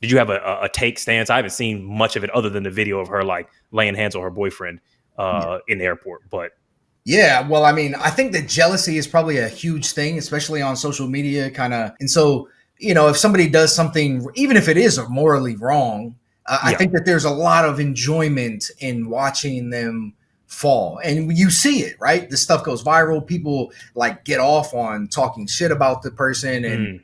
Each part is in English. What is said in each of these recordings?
did you have a take stance? I haven't seen much of it other than the video of her like laying hands on her boyfriend in the airport. But yeah, well, I mean, I think that jealousy is probably a huge thing, especially on social media, kind of. And so, if somebody does something, even if it is morally wrong, I think that there's a lot of enjoyment in watching them fall. And you see it, right? This stuff goes viral. People like get off on talking shit about the person and,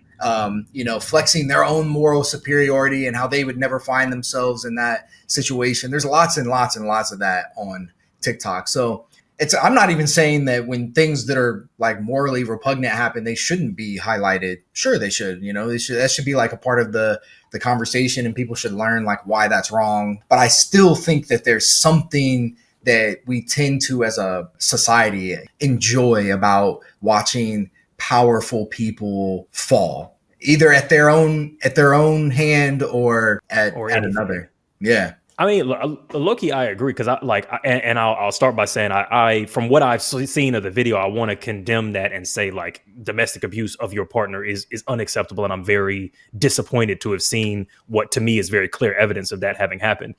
flexing their own moral superiority and how they would never find themselves in that situation. There's lots and lots and lots of that on TikTok. So I'm not even saying that when things that are like morally repugnant happen, they shouldn't be highlighted. Sure, they should. That should be like a part of the conversation, and people should learn like why that's wrong. But I still think that there's something that we tend to, as a society, enjoy about watching powerful people fall, either at their own hand or at another. Yeah. I mean, low-key, I agree, because I'll start by saying I from what I've seen of the video, I want to condemn that and say like domestic abuse of your partner is unacceptable, and I'm very disappointed to have seen what to me is very clear evidence of that having happened,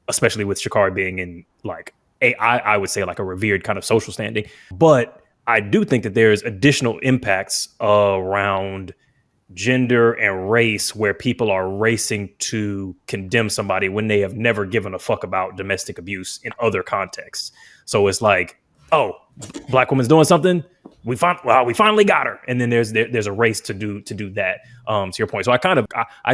especially with Sha'Carri being in like I would say like a revered kind of social standing. But I do think that there's additional impacts around gender and race where people are racing to condemn somebody when they have never given a fuck about domestic abuse in other contexts. So it's like, oh, black woman's doing something, we finally got her, and then there's a race to do that. To your point, so I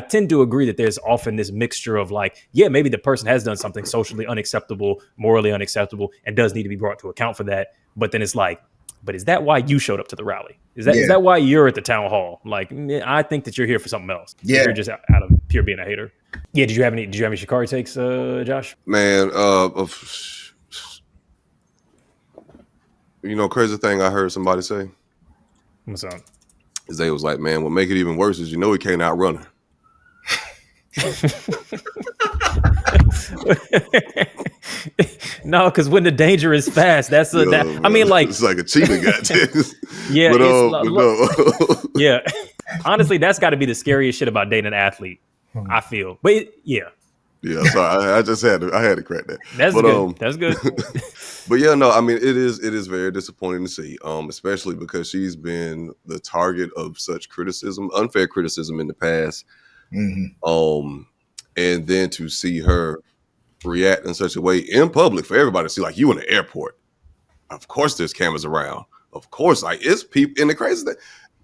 tend to agree that there's often this mixture of like, yeah, maybe the person has done something socially unacceptable, morally unacceptable, and does need to be brought to account for that. But then it's like, but is that why you showed up to the rally? Is that why you're at the town hall? Like, I think that you're here for something else. Yeah, you're just out of pure being a hater. Yeah. Did you have any Sha'Carri takes, Josh? Man, crazy thing I heard somebody say. What's up? Is they was like, man, what make it even worse is he can't outrun her. No, because when the danger is fast, that's I mean, like it's like a cheetah got this. Yeah, no. Yeah. Honestly, that's got to be the scariest shit about dating an athlete. I feel, but yeah. Sorry, I had to crack that. That's good. That's good. But yeah, no, I mean, it is very disappointing to see, especially because she's been the target of such criticism, unfair criticism in the past. Mm-hmm. And then to see her react in such a way in public for everybody to see, like, you in the airport. Of course there's cameras around. Of course, like, it's people. And the crazy thing,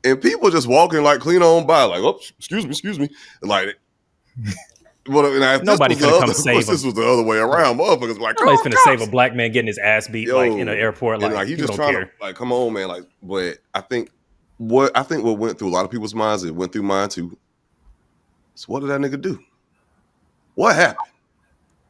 and people just walking like clean on by, like, oh, excuse me. Like, nobody's gonna come save him. This was the other way around. Motherfuckers like, nobody's gonna save a black man getting his ass beat like in an airport. Like he just trying to like, come on, man. Like, but I think what went through a lot of people's minds, it went through mine too. So what did that nigga do? What happened?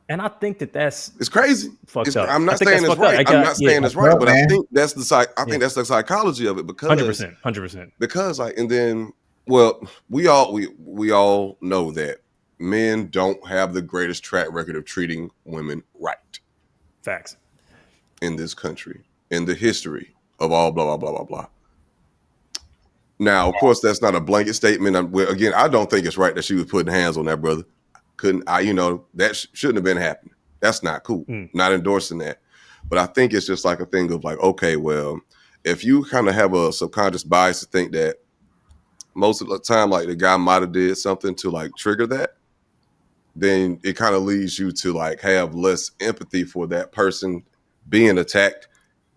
And I think it's crazy. Fucked up. I'm not saying it's right. I'm not saying it's right, but I think that's the psychology of it, because 100%. Because like, and then, well, we all know that men don't have the greatest track record of treating women right. Facts. In this country, in the history of all blah, blah, blah, blah, blah. Now, of course, that's not a blanket statement. Again, I don't think it's right that she was putting hands on that brother. That shouldn't have been happening. That's not cool. Not endorsing that. But I think it's just like a thing of like, okay, well, if you kind of have a subconscious bias to think that most of the time, like, the guy might have did something to like trigger that, then it kind of leads you to like have less empathy for that person being attacked,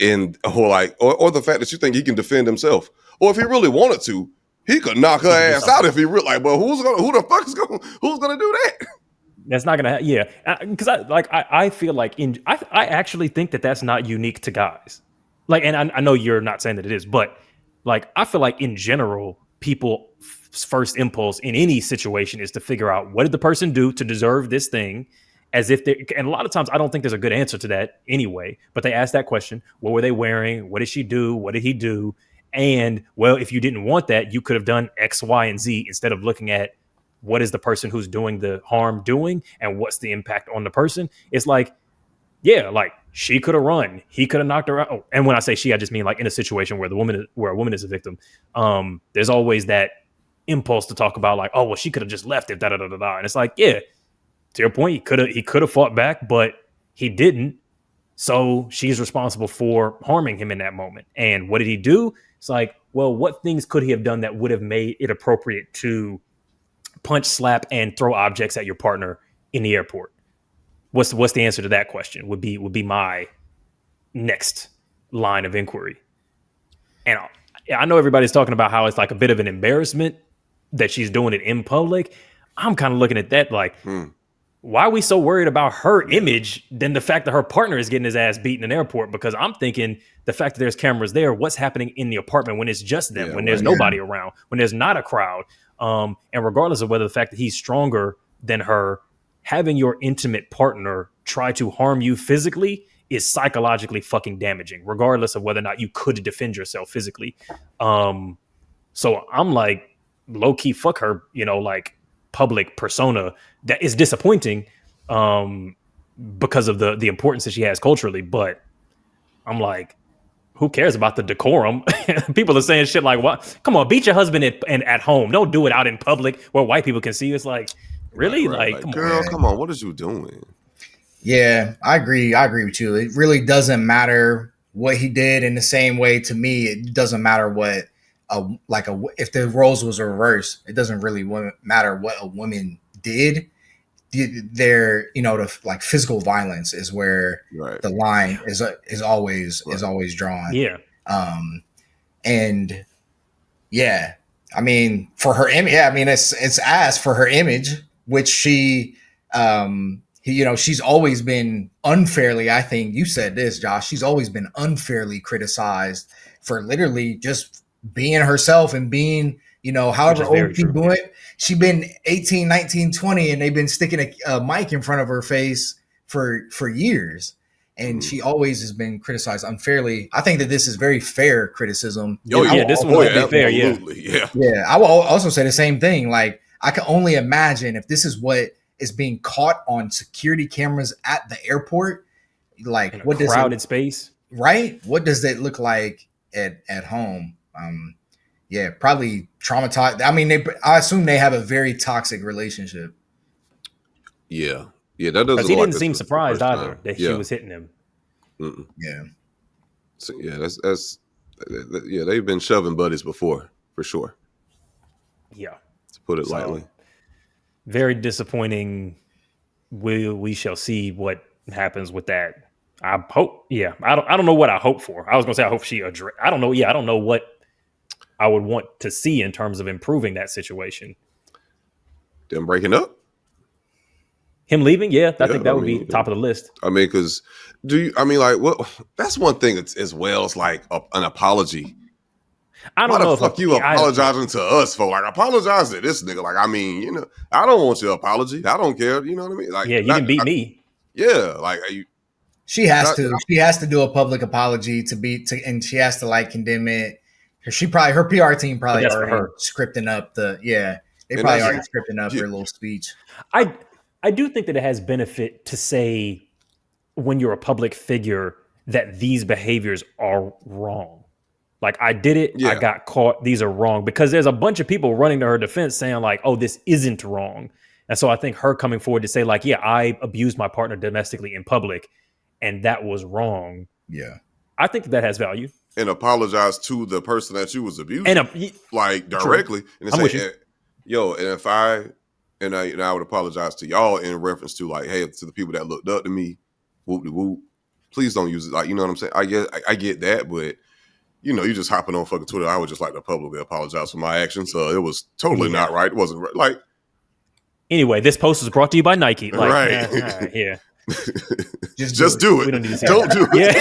or the fact that you think he can defend himself, or if he really wanted to, he could knock her ass out if he really like. But who's gonna do that? That's not gonna because I feel like I actually think that that's not unique to guys. Like, and I know you're not saying that it is, but like, I feel like in general, people first impulse in any situation is to figure out what did the person do to deserve this thing, and a lot of times I don't think there's a good answer to that anyway, but they ask that question: what were they wearing? What did she do? What did he do? And well, if you didn't want that, you could have done X, Y, and Z instead of looking at what is the person who's doing the harm doing and what's the impact on the person. It's like, yeah, like, she could have run, he could have knocked her out. Oh, and when I say she, I just mean like in a situation where a woman is a victim. There's always that impulse to talk about like, oh, well, she could have just left it, da da da da da. And it's like, yeah, to your point, he could have fought back, but he didn't. So she's responsible for harming him in that moment. And what did he do? It's like, well, what things could he have done that would have made it appropriate to punch, slap, and throw objects at your partner in the airport? What's the answer to that question? Would be my next line of inquiry. And I know everybody's talking about how it's like a bit of an embarrassment that she's doing it in public. I'm kind of looking at that like, why are we so worried about her image than the fact that her partner is getting his ass beat in an airport? Because I'm thinking the fact that there's cameras there, what's happening in the apartment when it's just them, when there's nobody around, when there's not a crowd. And regardless of whether the fact that he's stronger than her, having your intimate partner try to harm you physically is psychologically fucking damaging, regardless of whether or not you could defend yourself physically. So I'm like, low key, fuck her, like public persona. That is disappointing because of the importance that she has culturally. But I'm like, who cares about the decorum? People are saying shit like, "What? Come on, beat your husband at home. Don't do it out in public where white people can see you." It's like, really? Right. Like girl, come on. What is you doing? Yeah, I agree. I agree with you. It really doesn't matter what he did. In the same way, to me, it doesn't matter what if the roles was reversed. It doesn't really matter what a woman did. Their the like physical violence is where the line is always drawn. Yeah. And yeah, I mean for her image, yeah, I mean it's ass for her image, which she she's always been unfairly, I think you said this, Josh, she's always been unfairly criticized for literally just being herself and being, however old she's doing it. She's been 18, 19, 20, and they've been sticking a mic in front of her face for years. And she always has been criticized unfairly. I think that this is very fair criticism. This one would be fair. Yeah. I will also say the same thing. Like, I can only imagine if this is what is being caught on security cameras at the airport. Like, what does crowded space, right? What does it look like at home? Yeah, probably traumatized. I mean, I assume they have a very toxic relationship. Yeah, that doesn't. Because he didn't seem surprised either that she was hitting him. Mm-mm. Yeah. So that's they've been shoving buddies before for sure. Yeah, to put it lightly. Very disappointing. We shall see what happens with that. I hope. Yeah, I don't know what I hope for. I was gonna say I hope she address. I don't know. Yeah, I don't know what I would want to see in terms of improving that situation. Them breaking up? Him leaving? Yeah, I think that would be top of the list. I mean, because that's one thing as well. It's like an apology. I don't know if fuck you apologizing to us for, like, apologize to this nigga. Like, I mean, I don't want your apology. I don't care. You know what I mean? Like, yeah, you can beat me. Yeah, like she has to do a public apology and she has to like condemn it. Her PR team probably already scripting up they probably already scripting up her little speech. I do think that it has benefit to say when you're a public figure that these behaviors are wrong. Like, I did it, I got caught, these are wrong. Because there's a bunch of people running to her defense saying like, oh, this isn't wrong. And so I think her coming forward to say like, yeah, I abused my partner domestically in public and that was wrong. Yeah. I think that has value. And apologize to the person that you was abusing, like directly, true. And say, "Yo," and if I would apologize to y'all in reference to like, hey, to the people that looked up to me, whoop de whoop. Please don't use it. Like, you know what I'm saying? I get that, but you just hopping on fucking Twitter. I would just like to publicly apologize for my actions. So it was totally not right. It wasn't right. Like, anyway, this post was brought to you by Nike. Like, right? Yeah. Just do it. We don't need to say don't do it.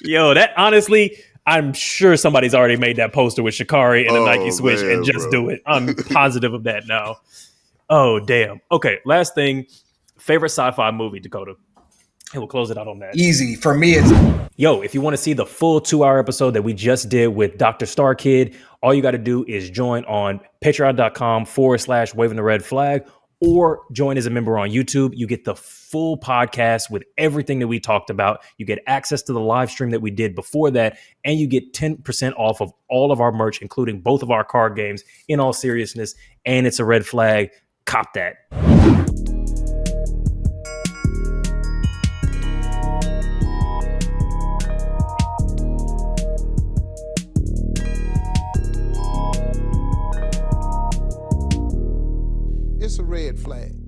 Yo, that honestly, I'm sure somebody's already made that poster with Sha'Carri and the Nike switch and just do it. I'm positive of that now. Oh, damn. Okay, last thing. Favorite sci-fi movie, Dakotah? And we'll close it out on that. Easy. For me, it's... Yo, if you want to see the full 2-hour episode that we just did with Dr. Starkid, all you got to do is join on patreon.com/waving the red flag, or join as a member on YouTube. You get the full podcast with everything that we talked about. You get access to the live stream that we did before that, and you get 10% off of all of our merch, including both of our card games, In All Seriousness and It's a Red Flag. Cop that. It's a red flag.